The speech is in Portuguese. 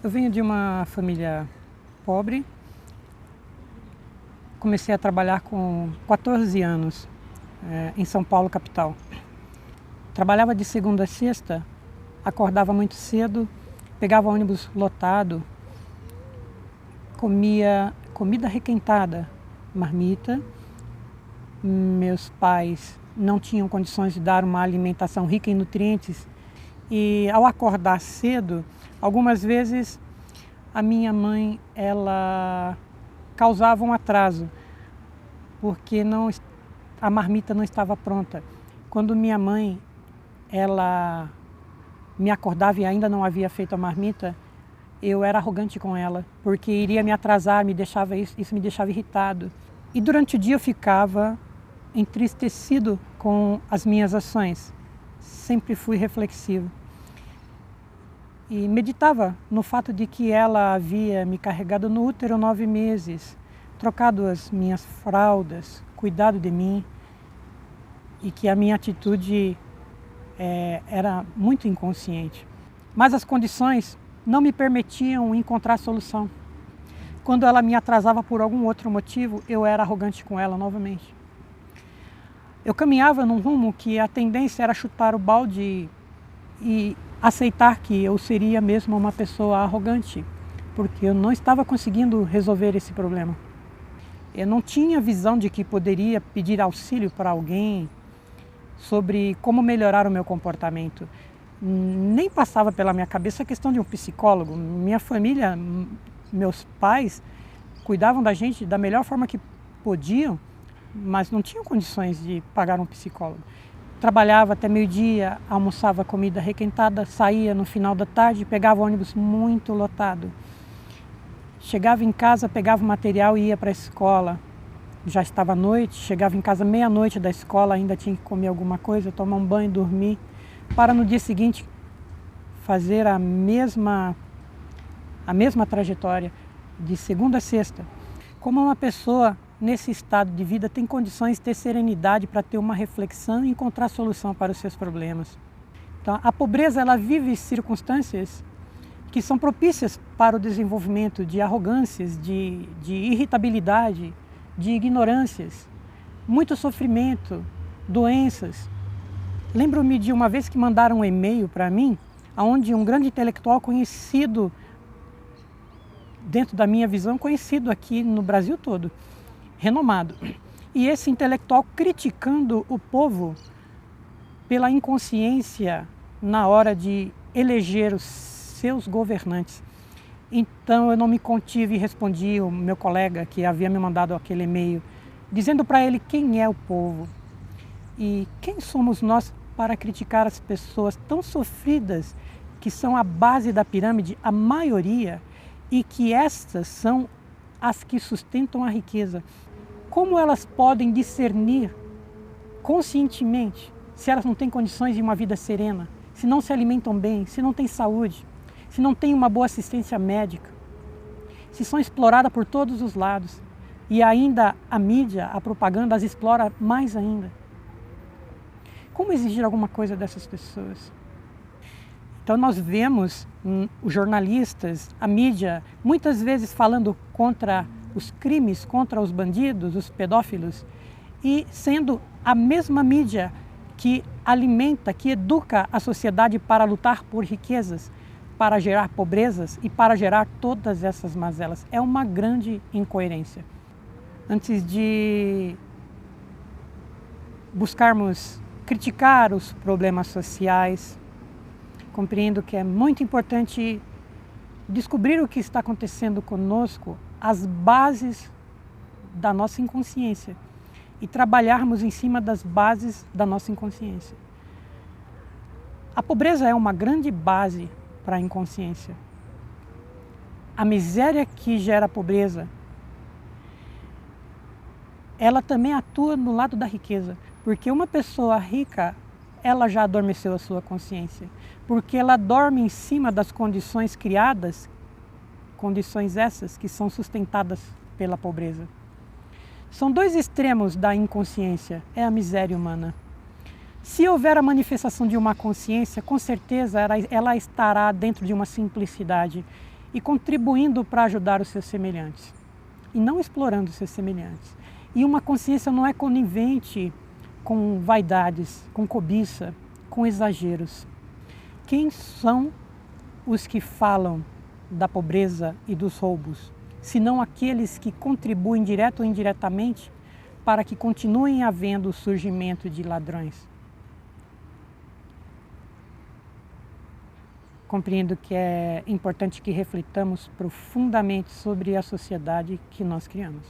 Eu venho de uma família pobre. Comecei a trabalhar com 14 anos, em São Paulo, capital. Trabalhava de segunda a sexta, acordava muito cedo, pegava ônibus lotado, comia comida requentada, marmita. Meus pais não tinham condições de dar uma alimentação rica em nutrientes e, ao acordar cedo, algumas vezes a minha mãe ela causava um atraso porque a marmita não estava pronta. Quando minha mãe ela me acordava e ainda não havia feito a marmita, eu era arrogante com ela, porque iria me atrasar, isso me deixava irritado. E durante o dia eu ficava entristecido com as minhas ações. Sempre fui reflexivo. E meditava no fato de que ela havia me carregado no útero 9 meses, trocado as minhas fraldas, cuidado de mim, e que a minha atitude era muito inconsciente. Mas as condições não me permitiam encontrar solução. Quando ela me atrasava por algum outro motivo, eu era arrogante com ela novamente. Eu caminhava num rumo que a tendência era chutar o balde e aceitar que eu seria mesmo uma pessoa arrogante, porque eu não estava conseguindo resolver esse problema. Eu não tinha visão de que poderia pedir auxílio para alguém sobre como melhorar o meu comportamento. Nem passava pela minha cabeça a questão de um psicólogo. Minha família, meus pais, cuidavam da gente da melhor forma que podiam, mas não tinham condições de pagar um psicólogo. Trabalhava até meio-dia, almoçava comida requentada, saía no final da tarde, pegava ônibus muito lotado. Chegava em casa, pegava o material e ia para a escola. Já estava à noite, chegava em casa meia-noite da escola, ainda tinha que comer alguma coisa, tomar um banho, dormir, para no dia seguinte fazer a mesma trajetória, de segunda a sexta. Como uma pessoa nesse estado de vida tem condições de ter serenidade para ter uma reflexão e encontrar solução para os seus problemas. Então, a pobreza ela vive circunstâncias que são propícias para o desenvolvimento de arrogâncias, de irritabilidade, de ignorâncias, muito sofrimento, doenças. Lembro-me de uma vez que mandaram um e-mail para mim, onde um grande intelectual conhecido, dentro da minha visão, conhecido aqui no Brasil todo, renomado. E esse intelectual criticando o povo pela inconsciência na hora de eleger os seus governantes. Então eu não me contive e respondi o meu colega que havia me mandado aquele e-mail, dizendo para ele quem é o povo e quem somos nós para criticar as pessoas tão sofridas que são a base da pirâmide, a maioria, e que estas são as que sustentam a riqueza. Como elas podem discernir conscientemente se elas não têm condições de uma vida serena, se não se alimentam bem, se não têm saúde, se não têm uma boa assistência médica, se são exploradas por todos os lados e ainda a mídia, a propaganda as explora mais ainda? Como exigir alguma coisa dessas pessoas? Então nós vemos os jornalistas, a mídia, muitas vezes falando contra os crimes, contra os bandidos, os pedófilos, e sendo a mesma mídia que alimenta, que educa a sociedade para lutar por riquezas, para gerar pobrezas e para gerar todas essas mazelas. É uma grande incoerência. Antes de buscarmos criticar os problemas sociais, compreendo que é muito importante descobrir o que está acontecendo conosco, as bases da nossa inconsciência e trabalharmos em cima das bases da nossa inconsciência. A pobreza é uma grande base para a inconsciência. A miséria que gera a pobreza, ela também atua no lado da riqueza, porque uma pessoa rica, ela já adormeceu a sua consciência, porque ela dorme em cima das condições criadas, condições essas que são sustentadas pela pobreza. São dois extremos da inconsciência, é a miséria humana. Se houver a manifestação de uma consciência, com certeza ela estará dentro de uma simplicidade. e contribuindo para ajudar os seus semelhantes, e não explorando os seus semelhantes. E uma consciência não é conivente com vaidades, com cobiça, com exageros. Quem são os que falam da pobreza e dos roubos, senão aqueles que contribuem direto ou indiretamente para que continuem havendo o surgimento de ladrões? Compreendo que é importante que reflitamos profundamente sobre a sociedade que nós criamos.